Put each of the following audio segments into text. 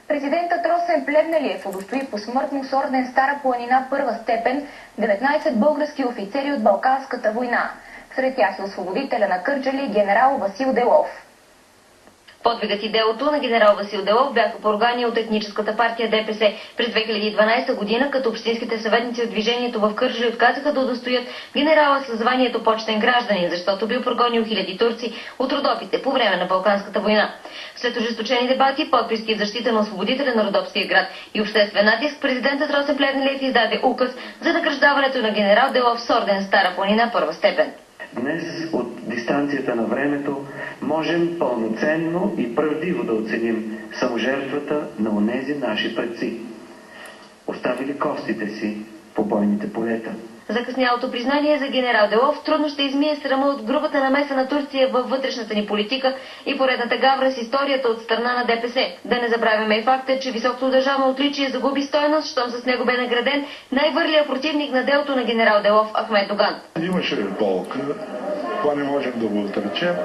Президентът Росен Плевнелиев удостои посмъртно с орден Стара планина първа степен 19 български офицери от Балканската война. Сред тях е освободителя на Кърджали генерал Васил Делов. Подвигът и делото на генерал Васил Делов бяха поругани от етническата партия ДПС. През 2012 година, като общинските съветници от движението в Кърджали отказаха да удостоят генерала с званието почтен гражданин, защото бил прогонил хиляди турци от Родопите по време на Балканската война. След ожесточени дебати, подписки в защита на освободителя на Родопския град и обществен натиск, президентът Росен Плевнелиев издаде указ за награждаването на генерал Делов с орден Стара планина първа степен. Днес от дистанцията на времето можем пълноценно и правдиво да оценим саможертвата на онези наши предци, оставили костите си по бойните полета. Закъснялото признание за генерал Делов трудно ще измие срама от грубата намеса на Турция във вътрешната ни политика и поредната гавра с историята от страна на ДПС. Да не забравяме и факта, че високото държавно отличие загуби стойност, щом с него бе награден най-върлия противник на делото на генерал Делов Ахмед Доган. Имаше болка, това не можем да го отречем,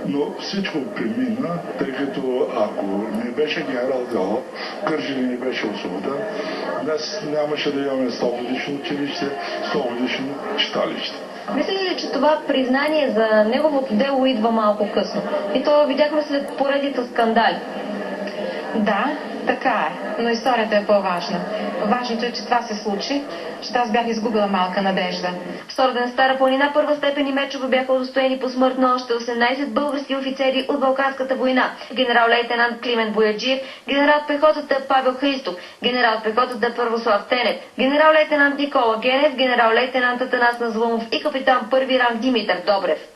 но всичко премина, тъй като ако не беше генерал Делов, Кърджали не беше освободен, днес нямаше да имаме 100-годишно училище, 100-годишно читалище. Мислите ли, че това признание за неговото дело идва малко късно? И то видяхме след поредица скандали. Да, така е, но историята е по-важна. Важното е, че това се случи, че аз бях изгубила малка надежда. С орден Стара планина първа степен и Мечево бяха удостоени посмъртно още 18 български офицери от Балканската война. Генерал-лейтенант Климент Бояджиев, генерал от пехотата Павел Христов, генерал от пехотата Първослав Тенев, генерал-лейтенант Никола Генев, генерал-лейтенант Атанас Назлумов и капитан първи ранг Димитър Добрев.